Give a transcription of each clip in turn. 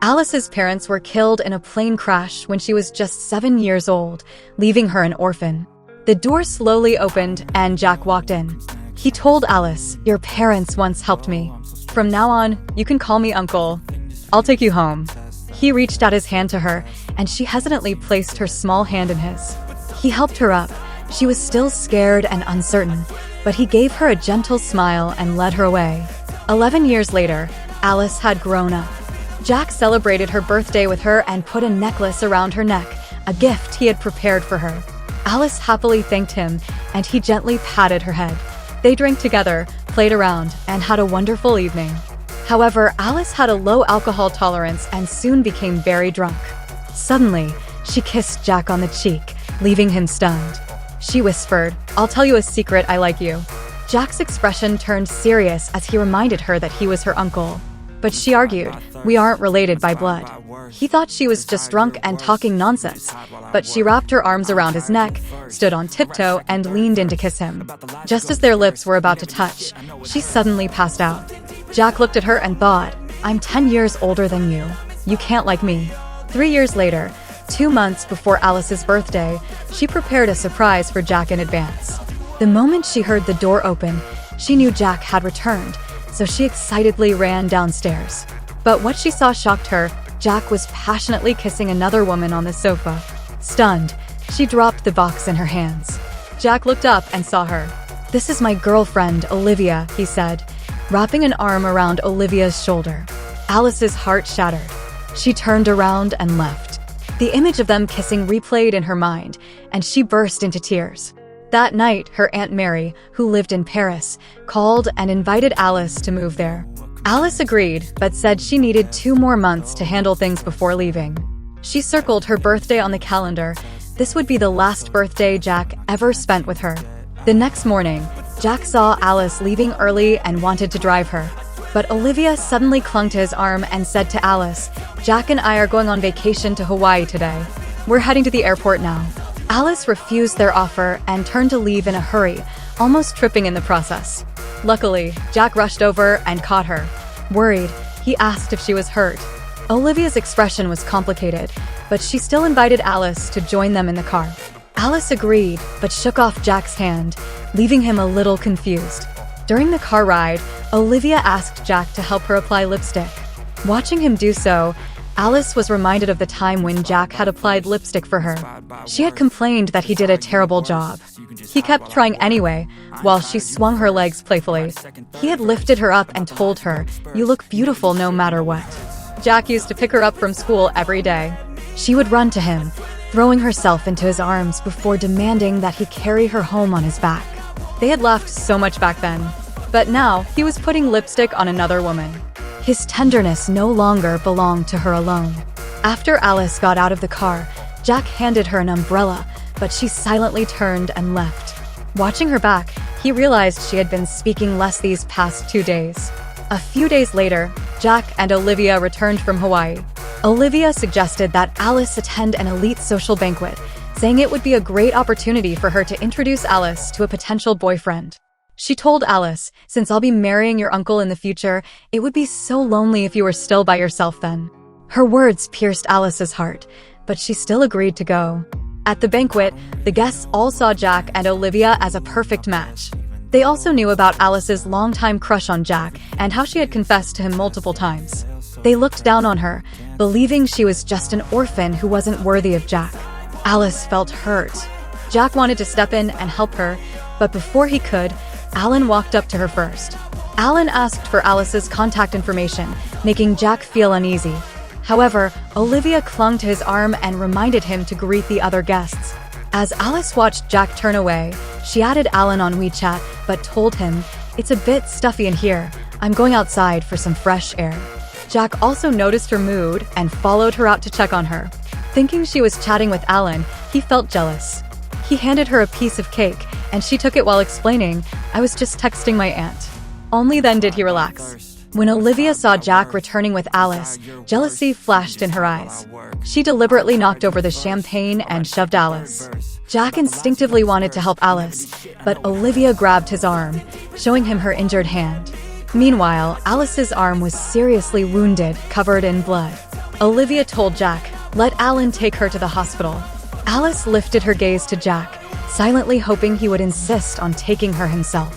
Alice's parents were killed in a plane crash when she was just 7 years old, leaving her an orphan. The door slowly opened and Jack walked in. He told Alice, "Your parents once helped me. From now on, you can call me Uncle. I'll take you home." He reached out his hand to her, and she hesitantly placed her small hand in his. He helped her up. She was still scared and uncertain, but he gave her a gentle smile and led her away. 11 years later, Alice had grown up. Jack celebrated her birthday with her and put a necklace around her neck, a gift he had prepared for her. Alice happily thanked him, and he gently patted her head. They drank together, played around, and had a wonderful evening. However, Alice had a low alcohol tolerance and soon became very drunk. Suddenly, she kissed Jack on the cheek, leaving him stunned. She whispered, "I'll tell you a secret, I like you." Jack's expression turned serious as he reminded her that he was her uncle. But she argued, "We aren't related by blood." He thought she was just drunk and talking nonsense, but she wrapped her arms around his neck, stood on tiptoe, and leaned in to kiss him. Just as their lips were about to touch, she suddenly passed out. Jack looked at her and thought, "I'm 10 years older than you. You can't like me." 3 years later, 2 months before Alice's birthday, she prepared a surprise for Jack in advance. The moment she heard the door open, she knew Jack had returned, so she excitedly ran downstairs. But what she saw shocked her. Jack was passionately kissing another woman on the sofa. Stunned, she dropped the box in her hands. Jack looked up and saw her. "This is my girlfriend, Olivia," he said, wrapping an arm around Olivia's shoulder. Alice's heart shattered. She turned around and left. The image of them kissing replayed in her mind, and she burst into tears. That night, her Aunt Mary, who lived in Paris, called and invited Alice to move there. Alice agreed, but said she needed 2 more months to handle things before leaving. She circled her birthday on the calendar. This would be the last birthday Jack ever spent with her. The next morning, Jack saw Alice leaving early and wanted to drive her. But Olivia suddenly clung to his arm and said to Alice, "Jack and I are going on vacation to Hawaii today. We're heading to the airport now." Alice refused their offer and turned to leave in a hurry, almost tripping in the process. Luckily, Jack rushed over and caught her. Worried, he asked if she was hurt. Olivia's expression was complicated, but she still invited Alice to join them in the car. Alice agreed, but shook off Jack's hand, leaving him a little confused. During the car ride, Olivia asked Jack to help her apply lipstick. Watching him do so, Alice was reminded of the time when Jack had applied lipstick for her. She had complained that he did a terrible job. He kept trying anyway, while she swung her legs playfully. He had lifted her up and told her, "You look beautiful no matter what." Jack used to pick her up from school every day. She would run to him, throwing herself into his arms before demanding that he carry her home on his back. They had laughed so much back then, but now he was putting lipstick on another woman. His tenderness no longer belonged to her alone. After Alice got out of the car, Jack handed her an umbrella, but she silently turned and left. Watching her back, he realized she had been speaking less these past 2 days. A few days later, Jack and Olivia returned from Hawaii. Olivia suggested that Alice attend an elite social banquet, saying it would be a great opportunity for her to introduce Alice to a potential boyfriend. She told Alice, "Since I'll be marrying your uncle in the future, it would be so lonely if you were still by yourself then." Her words pierced Alice's heart, but she still agreed to go. At the banquet, the guests all saw Jack and Olivia as a perfect match. They also knew about Alice's longtime crush on Jack and how she had confessed to him multiple times. They looked down on her, believing she was just an orphan who wasn't worthy of Jack. Alice felt hurt. Jack wanted to step in and help her, but before he could, Alan walked up to her first. Alan asked for Alice's contact information, making Jack feel uneasy. However, Olivia clung to his arm and reminded him to greet the other guests. As Alice watched Jack turn away, she added Alan on WeChat, but told him, "It's a bit stuffy in here. I'm going outside for some fresh air." Jack also noticed her mood and followed her out to check on her. Thinking she was chatting with Alan, he felt jealous. He handed her a piece of cake, and she took it while explaining, "I was just texting my aunt." Only then did he relax. When Olivia saw Jack returning with Alice, jealousy flashed in her eyes. She deliberately knocked over the champagne and shoved Alice. Jack instinctively wanted to help Alice, but Olivia grabbed his arm, showing him her injured hand. Meanwhile, Alice's arm was seriously wounded, covered in blood. Olivia told Jack, "Let Alan take her to the hospital." Alice lifted her gaze to Jack, silently hoping he would insist on taking her himself.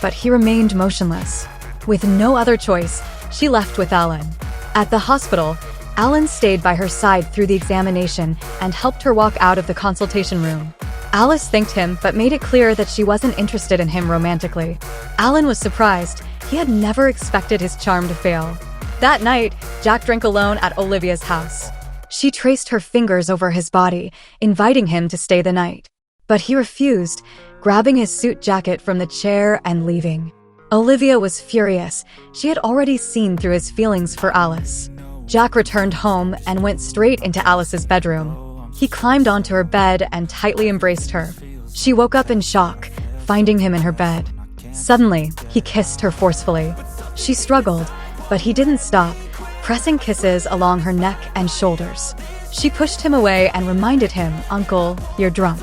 But he remained motionless. With no other choice, she left with Alan. At the hospital, Alan stayed by her side through the examination and helped her walk out of the consultation room. Alice thanked him but made it clear that she wasn't interested in him romantically. Alan was surprised. He had never expected his charm to fail. That night, Jack drank alone at Olivia's house. She traced her fingers over his body, inviting him to stay the night. But he refused, grabbing his suit jacket from the chair and leaving. Olivia was furious. She had already seen through his feelings for Alice. Jack returned home and went straight into Alice's bedroom. He climbed onto her bed and tightly embraced her. She woke up in shock, finding him in her bed. Suddenly, he kissed her forcefully. She struggled, but he didn't stop, pressing kisses along her neck and shoulders. She pushed him away and reminded him, "Uncle, you're drunk."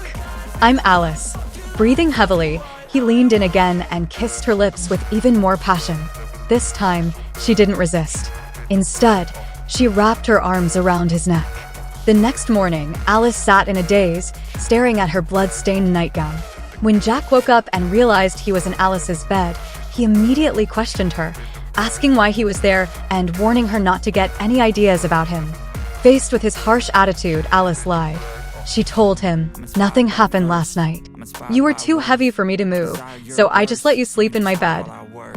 "I'm Alice." Breathing heavily, he leaned in again and kissed her lips with even more passion. This time, she didn't resist. Instead, she wrapped her arms around his neck. The next morning, Alice sat in a daze, staring at her blood-stained nightgown. When Jack woke up and realized he was in Alice's bed, he immediately questioned her, asking why he was there and warning her not to get any ideas about him. Faced with his harsh attitude, Alice lied. She told him, "Nothing happened last night. You were too heavy for me to move, so I just let you sleep in my bed."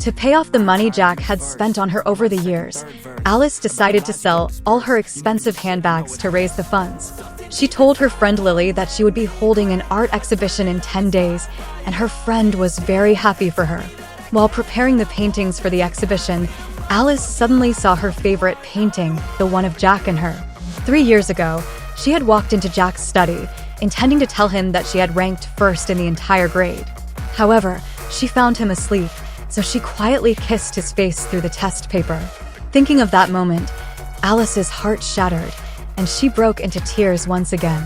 To pay off the money Jack had spent on her over the years, Alice decided to sell all her expensive handbags to raise the funds. She told her friend Lily that she would be holding an art exhibition in 10 days, and her friend was very happy for her. While preparing the paintings for the exhibition, Alice suddenly saw her favorite painting, the one of Jack and her. 3 years ago, she had walked into Jack's study, intending to tell him that she had ranked first in the entire grade. However, she found him asleep, so she quietly kissed his face through the test paper. Thinking of that moment, Alice's heart shattered, and she broke into tears once again.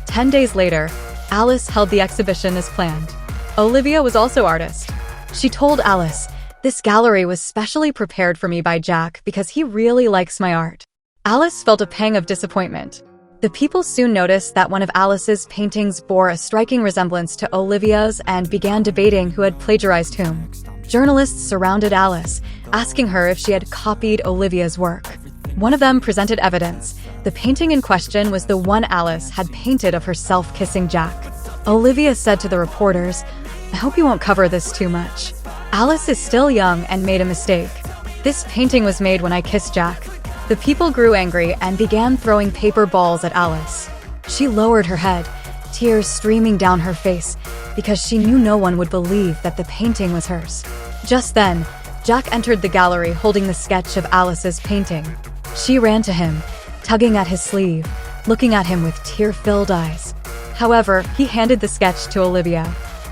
10 days later, Alice held the exhibition as planned. Olivia was also artist. She told Alice, "This gallery was specially prepared for me by Jack because he really likes my art." Alice felt a pang of disappointment. The people soon noticed that one of Alice's paintings bore a striking resemblance to Olivia's and began debating who had plagiarized whom. Journalists surrounded Alice, asking her if she had copied Olivia's work. One of them presented evidence. The painting in question was the one Alice had painted of herself kissing Jack. Olivia said to the reporters, "I hope you won't cover this too much. Alice is still young and made a mistake. This painting was made when I kissed Jack." The people grew angry and began throwing paper balls at Alice. She lowered her head, tears streaming down her face, because she knew no one would believe that the painting was hers. Just then, Jack entered the gallery holding the sketch of Alice's painting. She ran to him, tugging at his sleeve, looking at him with tear-filled eyes. However, he handed the sketch to Olivia.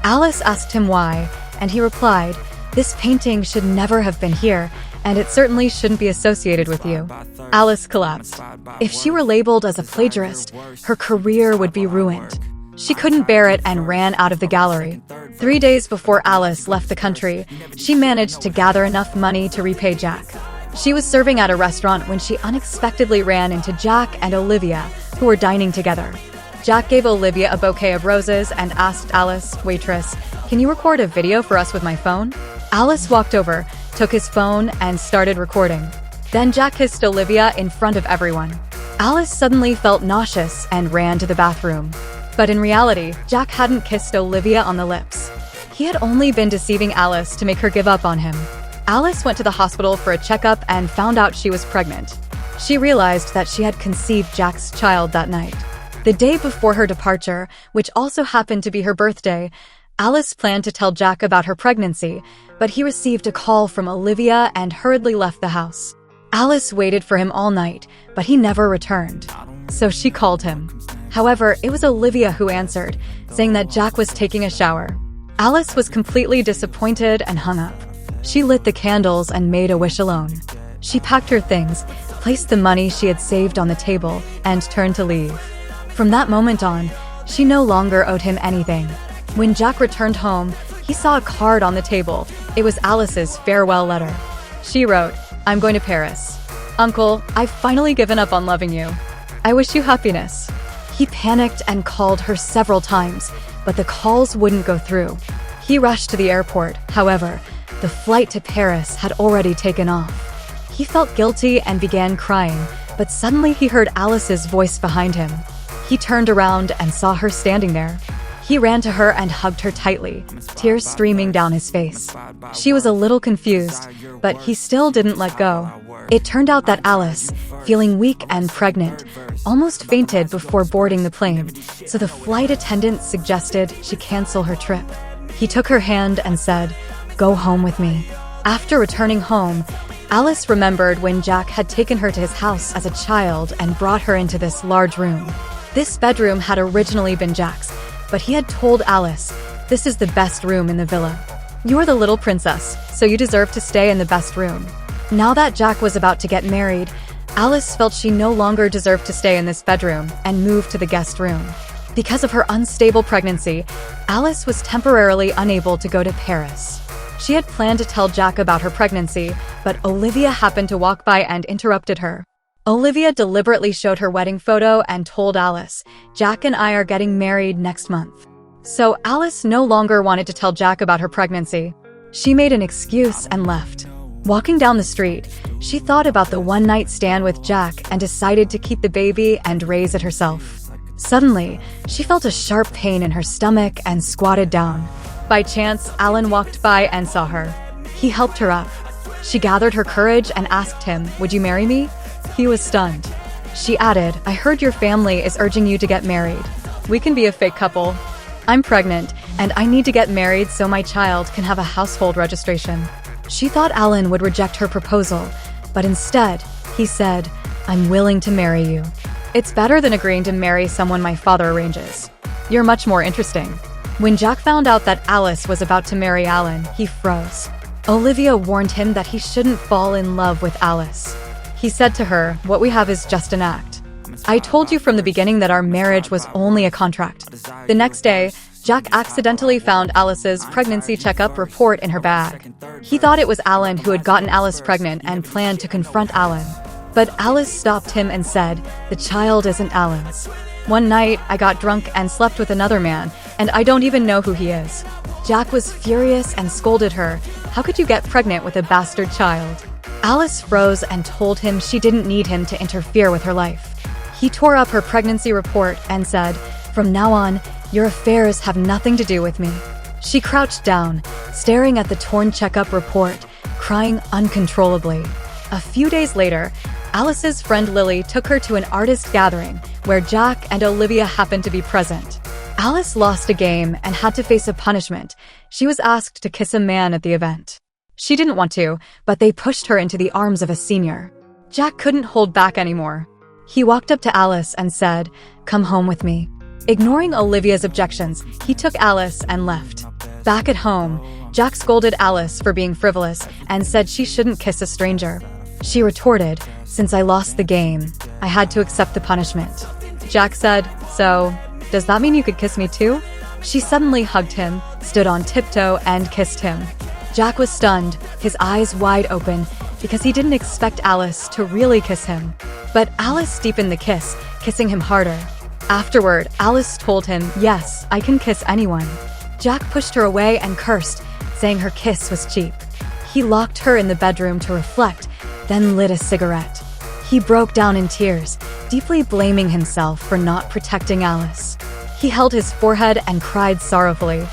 Alice asked him why, and he replied, "This painting should never have been here, and it certainly shouldn't be associated with you." Alice collapsed. If she were labeled as a plagiarist, her career would be ruined. She couldn't bear it and ran out of the gallery. 3 days before Alice left the country, she managed to gather enough money to repay Jack. She was serving at a restaurant when she unexpectedly ran into Jack and Olivia, who were dining together. Jack gave Olivia a bouquet of roses and asked Alice, "Waitress, can you record a video for us with my phone?" Alice walked over, took his phone, and started recording. Then Jack kissed Olivia in front of everyone. Alice suddenly felt nauseous and ran to the bathroom. But in reality, Jack hadn't kissed Olivia on the lips. He had only been deceiving Alice to make her give up on him. Alice went to the hospital for a checkup and found out she was pregnant. She realized that she had conceived Jack's child that night. The day before her departure, which also happened to be her birthday, Alice planned to tell Jack about her pregnancy, but he received a call from Olivia and hurriedly left the house. Alice waited for him all night, but he never returned. So she called him. However, it was Olivia who answered, saying that Jack was taking a shower. Alice was completely disappointed and hung up. She lit the candles and made a wish alone. She packed her things, placed the money she had saved on the table, and turned to leave. From that moment on, she no longer owed him anything. When Jack returned home, he saw a card on the table. It was Alice's farewell letter. She wrote, "I'm going to Paris. Uncle, I've finally given up on loving you. I wish you happiness." He panicked and called her several times, but the calls wouldn't go through. He rushed to the airport. However, the flight to Paris had already taken off. He felt guilty and began crying, but suddenly he heard Alice's voice behind him. He turned around and saw her standing there. He ran to her and hugged her tightly, tears streaming down his face. She was a little confused, but he still didn't let go. It turned out that Alice, feeling weak and pregnant, almost fainted before boarding the plane, so the flight attendant suggested she cancel her trip. He took her hand and said, "Go home with me." After returning home, Alice remembered when Jack had taken her to his house as a child and brought her into this large room. This bedroom had originally been Jack's, but he had told Alice, "This is the best room in the villa. You're the little princess, so you deserve to stay in the best room." Now that Jack was about to get married, Alice felt she no longer deserved to stay in this bedroom and moved to the guest room. Because of her unstable pregnancy, Alice was temporarily unable to go to Paris. She had planned to tell Jack about her pregnancy, but Olivia happened to walk by and interrupted her. Olivia deliberately showed her wedding photo and told Alice, "Jack and I are getting married next month." So Alice no longer wanted to tell Jack about her pregnancy. She made an excuse and left. Walking down the street, she thought about the one-night stand with Jack and decided to keep the baby and raise it herself. Suddenly, she felt a sharp pain in her stomach and squatted down. By chance, Alan walked by and saw her. He helped her up. She gathered her courage and asked him, "Would you marry me?" He was stunned. She added, "I heard your family is urging you to get married. We can be a fake couple. I'm pregnant, and I need to get married so my child can have a household registration." She thought Alan would reject her proposal, but instead, he said, "I'm willing to marry you. It's better than agreeing to marry someone my father arranges. You're much more interesting." When Jack found out that Alice was about to marry Alan, he froze. Olivia warned him that he shouldn't fall in love with Alice. He said to her, "What we have is just an act. I told you from the beginning that our marriage was only a contract." The next day, Jack accidentally found Alice's pregnancy checkup report in her bag. He thought it was Alan who had gotten Alice pregnant and planned to confront Alan. But Alice stopped him and said, "The child isn't Alan's. One night, I got drunk and slept with another man, and I don't even know who he is." Jack was furious and scolded her, "How could you get pregnant with a bastard child?" Alice froze and told him she didn't need him to interfere with her life. He tore up her pregnancy report and said, "From now on, your affairs have nothing to do with me." She crouched down, staring at the torn checkup report, crying uncontrollably. A few days later, Alice's friend Lily took her to an artist gathering where Jack and Olivia happened to be present. Alice lost a game and had to face a punishment. She was asked to kiss a man at the event. She didn't want to, but they pushed her into the arms of a senior. Jack couldn't hold back anymore. He walked up to Alice and said, "Come home with me." Ignoring Olivia's objections, he took Alice and left. Back at home, Jack scolded Alice for being frivolous and said she shouldn't kiss a stranger. She retorted, "Since I lost the game, I had to accept the punishment." Jack said, "So, does that mean you could kiss me too?" She suddenly hugged him, stood on tiptoe, and kissed him. Jack was stunned, his eyes wide open, because he didn't expect Alice to really kiss him. But Alice deepened the kiss, kissing him harder. Afterward, Alice told him, "Yes, I can kiss anyone." Jack pushed her away and cursed, saying her kiss was cheap. He locked her in the bedroom to reflect, then lit a cigarette. He broke down in tears, deeply blaming himself for not protecting Alice. He held his forehead and cried sorrowfully.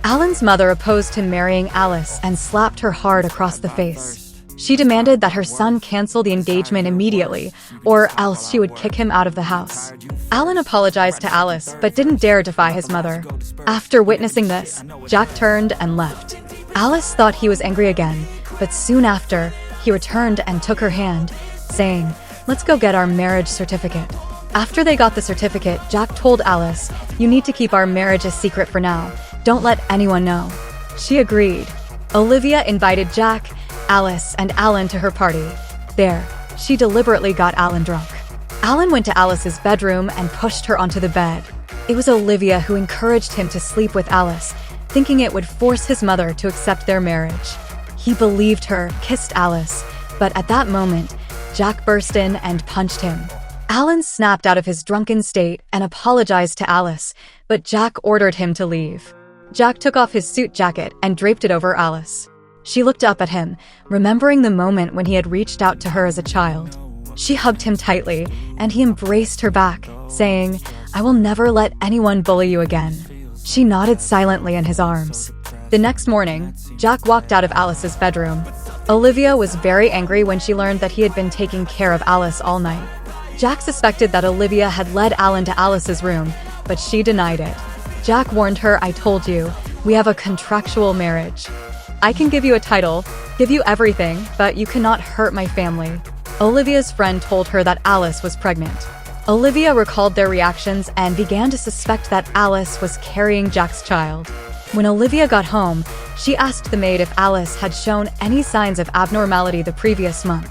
Alan's mother opposed him marrying Alice and slapped her hard across the face. She demanded that her son cancel the engagement immediately, or else she would kick him out of the house. Alan apologized to Alice, but didn't dare defy his mother. After witnessing this, Jack turned and left. Alice thought he was angry again, but soon after, he returned and took her hand, saying, "Let's go get our marriage certificate." After they got the certificate, Jack told Alice, "You need to keep our marriage a secret for now. Don't let anyone know." She agreed. Olivia invited Jack, Alice, and Alan to her party. There, she deliberately got Alan drunk. Alan went to Alice's bedroom and pushed her onto the bed. It was Olivia who encouraged him to sleep with Alice, thinking it would force his mother to accept their marriage. He believed her, kissed Alice, but at that moment, Jack burst in and punched him. Alan snapped out of his drunken state and apologized to Alice, but Jack ordered him to leave. Jack took off his suit jacket and draped it over Alice. She looked up at him, remembering the moment when he had reached out to her as a child. She hugged him tightly, and he embraced her back, saying, "I will never let anyone bully you again." She nodded silently in his arms. The next morning, Jack walked out of Alice's bedroom. Olivia was very angry when she learned that he had been taking care of Alice all night. Jack suspected that Olivia had led Alan to Alice's room, but she denied it. Jack warned her, "I told you, we have a contractual marriage. I can give you a title, give you everything, but you cannot hurt my family." Olivia's friend told her that Alice was pregnant. Olivia recalled their reactions and began to suspect that Alice was carrying Jack's child. When Olivia got home, she asked the maid if Alice had shown any signs of abnormality the previous month.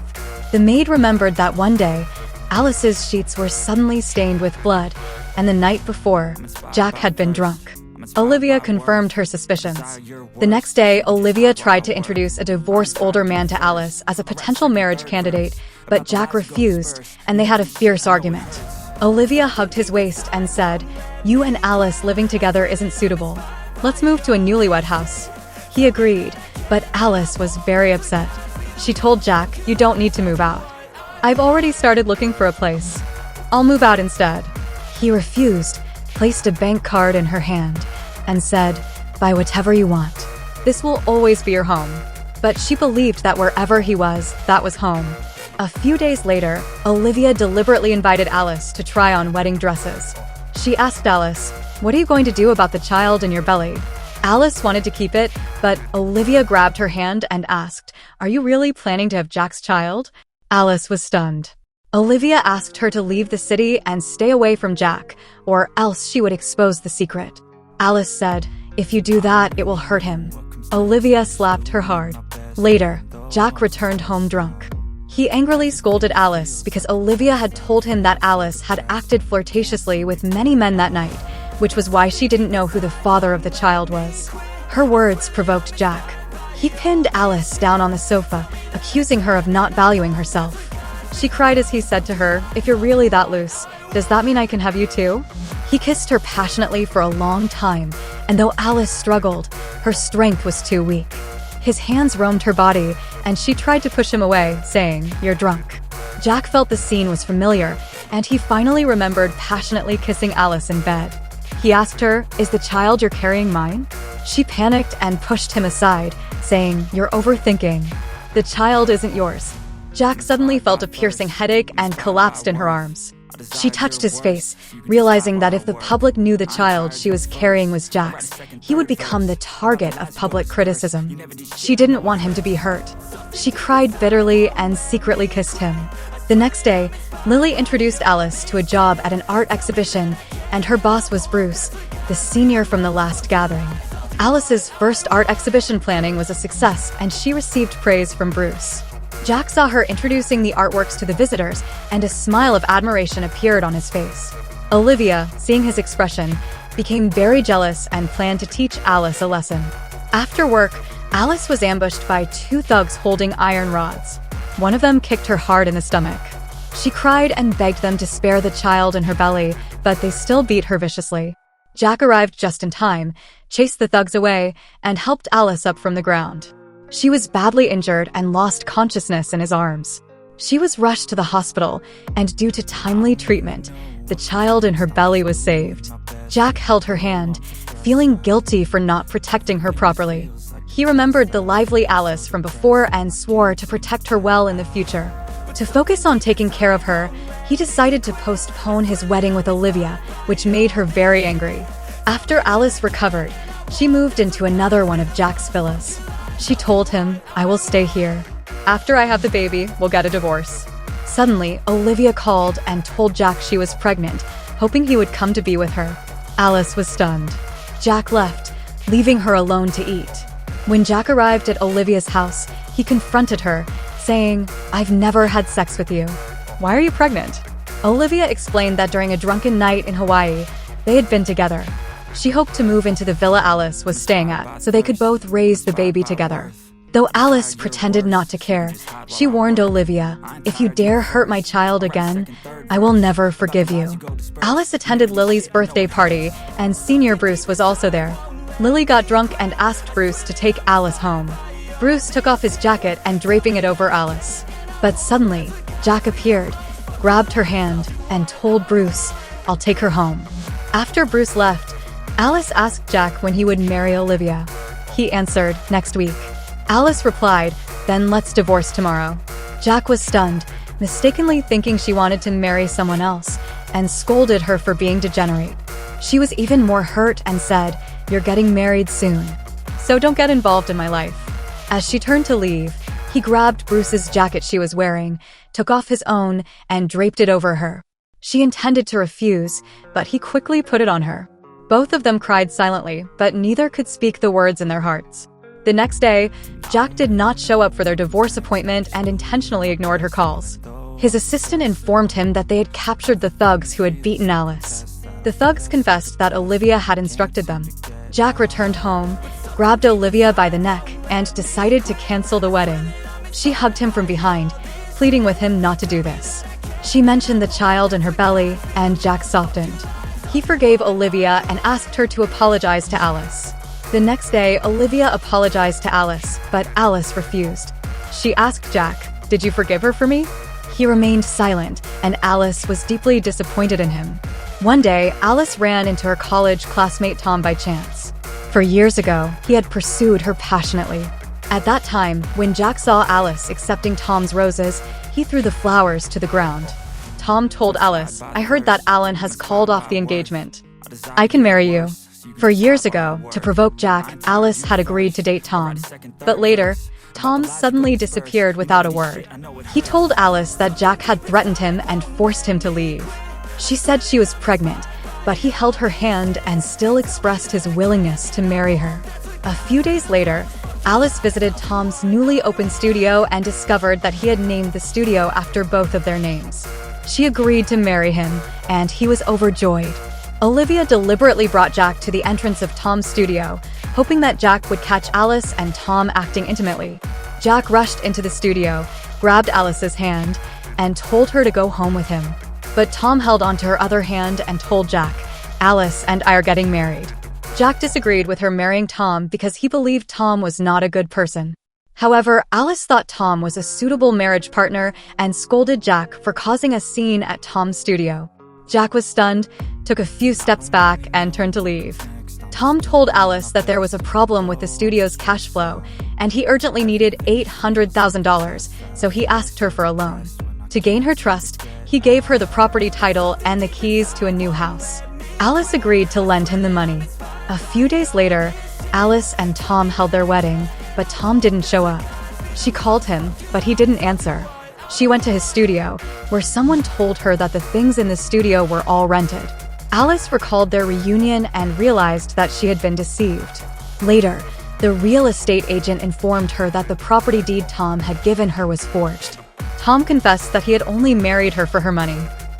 The maid remembered that one day, Alice's sheets were suddenly stained with blood, and the night before, Jack had been drunk. Olivia confirmed her suspicions. The next day, Olivia tried to introduce a divorced older man to Alice as a potential marriage candidate, but Jack refused, and they had a fierce argument. Olivia hugged his waist and said, "You and Alice living together isn't suitable. Let's move to a newlywed house." He agreed, but Alice was very upset. She told Jack, "You don't need to move out. I've already started looking for a place. I'll move out instead." He refused, placed a bank card in her hand, and said, "Buy whatever you want. This will always be your home." But she believed that wherever he was, that was home. A few days later, Olivia deliberately invited Alice to try on wedding dresses. She asked Alice, "What are you going to do about the child in your belly?" Alice wanted to keep it, but Olivia grabbed her hand and asked, "Are you really planning to have Jack's child?" Alice was stunned. Olivia asked her to leave the city and stay away from Jack, or else she would expose the secret. Alice said, "If you do that, it will hurt him." Olivia slapped her hard. Later, Jack returned home drunk. He angrily scolded Alice because Olivia had told him that Alice had acted flirtatiously with many men that night, which was why she didn't know who the father of the child was. Her words provoked Jack. He pinned Alice down on the sofa, accusing her of not valuing herself. She cried as he said to her, "If you're really that loose, does that mean I can have you too?" He kissed her passionately for a long time, and though Alice struggled, her strength was too weak. His hands roamed her body, and she tried to push him away, saying, "You're drunk." Jack felt the scene was familiar, and he finally remembered passionately kissing Alice in bed. He asked her, "Is the child you're carrying mine?" She panicked and pushed him aside, saying, "You're overthinking. The child isn't yours." Jack suddenly felt a piercing headache and collapsed in her arms. She touched his face, realizing that if the public knew the child she was carrying was Jack's, he would become the target of public criticism. She didn't want him to be hurt. She cried bitterly and secretly kissed him. The next day, Lily introduced Alice to a job at an art exhibition, and her boss was Bruce, the senior from the last gathering. Alice's first art exhibition planning was a success, and she received praise from Bruce. Jack saw her introducing the artworks to the visitors, and a smile of admiration appeared on his face. Olivia, seeing his expression, became very jealous and planned to teach Alice a lesson. After work, Alice was ambushed by two thugs holding iron rods. One of them kicked her hard in the stomach. She cried and begged them to spare the child in her belly, but they still beat her viciously. Jack arrived just in time, chased the thugs away, and helped Alice up from the ground. She was badly injured and lost consciousness in his arms. She was rushed to the hospital, and due to timely treatment, the child in her belly was saved. Jack held her hand, feeling guilty for not protecting her properly. He remembered the lively Alice from before and swore to protect her well in the future. To focus on taking care of her, he decided to postpone his wedding with Olivia, which made her very angry. After Alice recovered, she moved into another one of Jack's villas. She told him, "I will stay here. After I have the baby, we'll get a divorce." Suddenly, Olivia called and told Jack she was pregnant, hoping he would come to be with her. Alice was stunned. Jack left, leaving her alone to eat. When Jack arrived at Olivia's house, he confronted her, saying, "I've never had sex with you. Why are you pregnant?" Olivia explained that during a drunken night in Hawaii, they had been together. She hoped to move into the villa Alice was staying at so they could both raise the baby together. Though Alice pretended not to care, she warned Olivia, "If you dare hurt my child again, I will never forgive you." Alice attended Lily's birthday party, and Senior Bruce was also there. Lily got drunk and asked Bruce to take Alice home. Bruce took off his jacket and draping it over Alice. But suddenly, Jack appeared, grabbed her hand, and told Bruce, "I'll take her home." After Bruce left, Alice asked Jack when he would marry Olivia. He answered, "Next week." Alice replied, "Then let's divorce tomorrow." Jack was stunned, mistakenly thinking she wanted to marry someone else, and scolded her for being degenerate. She was even more hurt and said, "You're getting married soon, so don't get involved in my life." As she turned to leave, he grabbed Bruce's jacket she was wearing, took off his own, and draped it over her. She intended to refuse, but he quickly put it on her. Both of them cried silently, but neither could speak the words in their hearts. The next day, Jack did not show up for their divorce appointment and intentionally ignored her calls. His assistant informed him that they had captured the thugs who had beaten Alice. The thugs confessed that Olivia had instructed them. Jack returned home, grabbed Olivia by the neck, and decided to cancel the wedding. She hugged him from behind, pleading with him not to do this. She mentioned the child in her belly, and Jack softened. He forgave Olivia and asked her to apologize to Alice. The next day, Olivia apologized to Alice, but Alice refused. She asked Jack, "Did you forgive her for me?" He remained silent, and Alice was deeply disappointed in him. One day, Alice ran into her college classmate Tom by chance. For years ago, he had pursued her passionately. At that time, when Jack saw Alice accepting Tom's roses, he threw the flowers to the ground. Tom told Alice, "I heard that Alan has called off the engagement. I can marry you." For years ago, to provoke Jack, Alice had agreed to date Tom. But later, Tom suddenly disappeared without a word. He told Alice that Jack had threatened him and forced him to leave. She said she was pregnant, but he held her hand and still expressed his willingness to marry her. A few days later, Alice visited Tom's newly opened studio and discovered that he had named the studio after both of their names. She agreed to marry him, and he was overjoyed. Olivia deliberately brought Jack to the entrance of Tom's studio, hoping that Jack would catch Alice and Tom acting intimately. Jack rushed into the studio, grabbed Alice's hand, and told her to go home with him. But Tom held onto her other hand and told Jack, "Alice and I are getting married." Jack disagreed with her marrying Tom because he believed Tom was not a good person. However, Alice thought Tom was a suitable marriage partner and scolded Jack for causing a scene at Tom's studio. Jack was stunned, took a few steps back, and turned to leave. Tom told Alice that there was a problem with the studio's cash flow, and he urgently needed $800,000, so he asked her for a loan. To gain her trust, he gave her the property title and the keys to a new house. Alice agreed to lend him the money. A few days later, Alice and Tom held their wedding, but Tom didn't show up. She called him, but he didn't answer. She went to his studio, where someone told her that the things in the studio were all rented. Alice recalled their reunion and realized that she had been deceived. Later, the real estate agent informed her that the property deed Tom had given her was forged. Tom confessed that he had only married her for her money.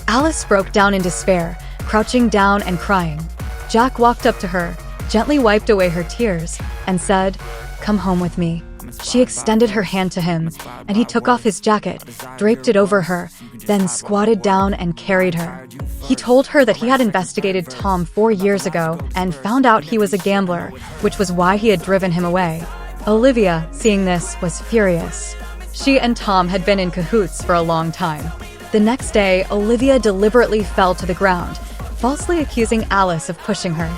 Alice broke down in despair, crouching down and crying. Jack walked up to her, gently wiped away her tears, and said, "Come home with me." She extended her hand to him, and he took off his jacket, draped it over her, then squatted down and carried her. He told her that he had investigated Tom 4 years ago and found out he was a gambler, which was why he had driven him away. Olivia, seeing this, was furious. She and Tom had been in cahoots for a long time. The next day, Olivia deliberately fell to the ground, falsely accusing Alice of pushing her.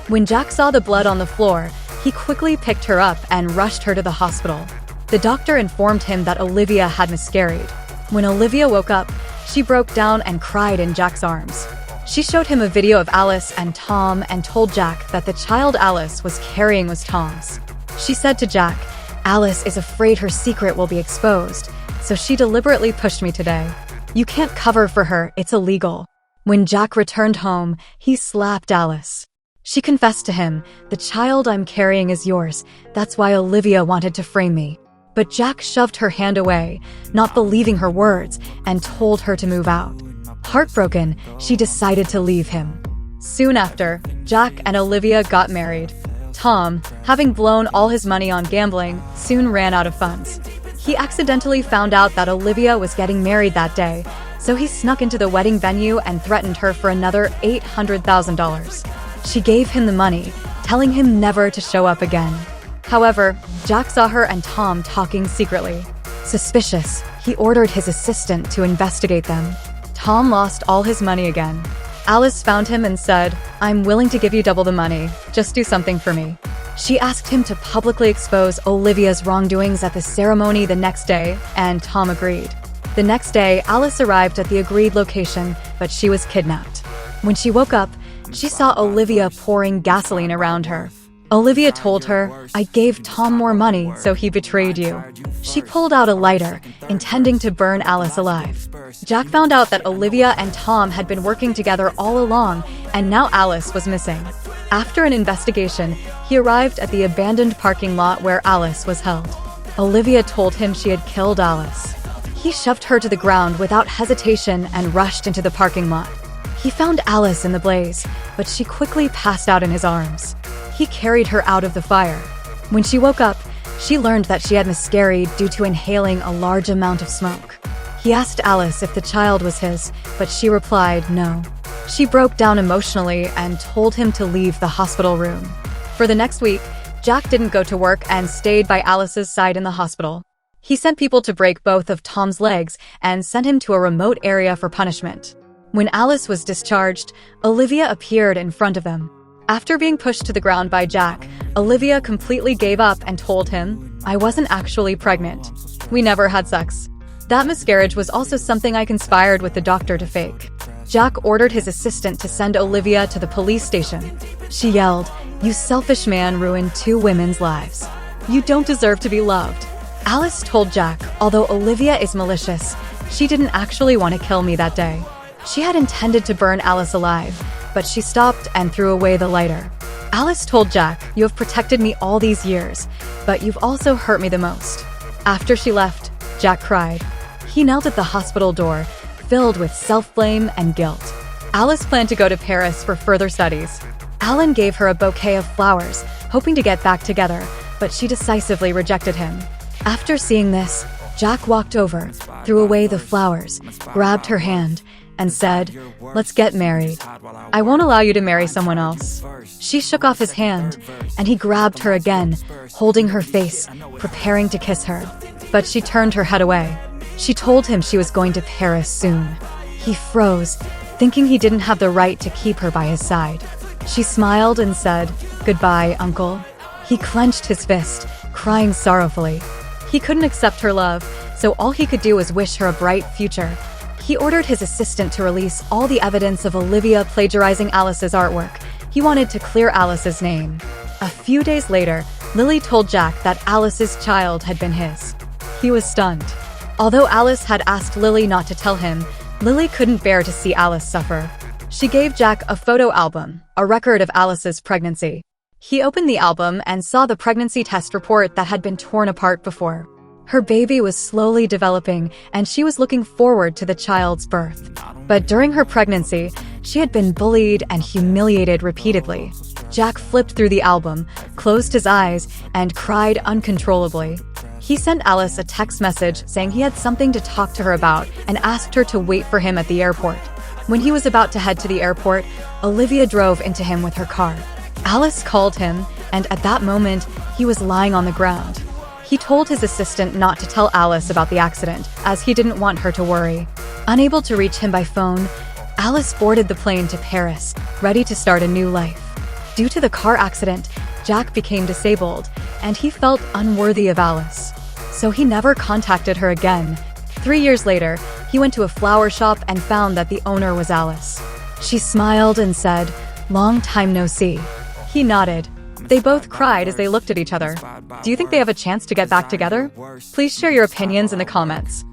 When Jack saw the blood on the floor, he quickly picked her up and rushed her to the hospital. The doctor informed him that Olivia had miscarried. When Olivia woke up, she broke down and cried in Jack's arms. She showed him a video of Alice and Tom and told Jack that the child Alice was carrying was Tom's. She said to Jack, "Alice is afraid her secret will be exposed, so she deliberately pushed me today. You can't cover for her, it's illegal." When Jack returned home, he slapped Alice. She confessed to him, "The child I'm carrying is yours. That's why Olivia wanted to frame me." But Jack shoved her hand away, not believing her words, and told her to move out. Heartbroken, she decided to leave him. Soon after, Jack and Olivia got married. Tom, having blown all his money on gambling, soon ran out of funds. He accidentally found out that Olivia was getting married that day, so he snuck into the wedding venue and threatened her for another $800,000. She gave him the money, telling him never to show up again. However, Jack saw her and Tom talking secretly. Suspicious, he ordered his assistant to investigate them. Tom lost all his money again. Alice found him and said, "I'm willing to give you double the money. Just do something for me." She asked him to publicly expose Olivia's wrongdoings at the ceremony the next day, and Tom agreed. The next day, Alice arrived at the agreed location, but she was kidnapped. When she woke up, she saw Olivia pouring gasoline around her. Olivia told her, "I gave Tom more money, so he betrayed you." She pulled out a lighter, intending to burn Alice alive. Jack found out that Olivia and Tom had been working together all along, and now Alice was missing. After an investigation, he arrived at the abandoned parking lot where Alice was held. Olivia told him she had killed Alice. He shoved her to the ground without hesitation and rushed into the parking lot. He found Alice in the blaze, but she quickly passed out in his arms. He carried her out of the fire. When she woke up, she learned that she had miscarried due to inhaling a large amount of smoke. He asked Alice if the child was his, but she replied no. She broke down emotionally and told him to leave the hospital room. For the next week, Jack didn't go to work and stayed by Alice's side in the hospital. He sent people to break both of Tom's legs and sent him to a remote area for punishment. When Alice was discharged, Olivia appeared in front of them. After being pushed to the ground by Jack, Olivia completely gave up and told him, "I wasn't actually pregnant. We never had sex. That miscarriage was also something I conspired with the doctor to fake." Jack ordered his assistant to send Olivia to the police station. She yelled, "You selfish man ruined 2 women's lives. You don't deserve to be loved." Alice told Jack, although Olivia is malicious, she didn't actually want to kill me that day. She had intended to burn Alice alive, but she stopped and threw away the lighter. Alice told Jack, "You have protected me all these years, but you've also hurt me the most." After she left, Jack cried. He knelt at the hospital door, filled with self-blame and guilt. Alice planned to go to Paris for further studies. Alan gave her a bouquet of flowers, hoping to get back together, but she decisively rejected him. After seeing this, Jack walked over, threw away the flowers, grabbed her hand, and said, "Let's get married. I won't allow you to marry someone else." She shook off his hand, and he grabbed her again, holding her face, preparing to kiss her. But she turned her head away. She told him she was going to Paris soon. He froze, thinking he didn't have the right to keep her by his side. She smiled and said, "Goodbye, uncle." He clenched his fist, crying sorrowfully. He couldn't accept her love, so all he could do was wish her a bright future. He ordered his assistant to release all the evidence of Olivia plagiarizing Alice's artwork. He wanted to clear Alice's name. A few days later, Lily told Jack that Alice's child had been his. He was stunned. Although Alice had asked Lily not to tell him, Lily couldn't bear to see Alice suffer. She gave Jack a photo album, a record of Alice's pregnancy. He opened the album and saw the pregnancy test report that had been torn apart before. Her baby was slowly developing, and she was looking forward to the child's birth. But during her pregnancy, she had been bullied and humiliated repeatedly. Jack flipped through the album, closed his eyes, and cried uncontrollably. He sent Alice a text message saying he had something to talk to her about and asked her to wait for him at the airport. When he was about to head to the airport, Olivia drove into him with her car. Alice called him, and at that moment, he was lying on the ground. He told his assistant not to tell Alice about the accident, as he didn't want her to worry. Unable to reach him by phone, Alice boarded the plane to Paris, ready to start a new life. Due to the car accident, Jack became disabled, and he felt unworthy of Alice. So he never contacted her again. 3 years later, he went to a flower shop and found that the owner was Alice. She smiled and said, "Long time no see." He nodded. They both cried as they looked at each other. Do you think they have a chance to get back together? Please share your opinions in the comments.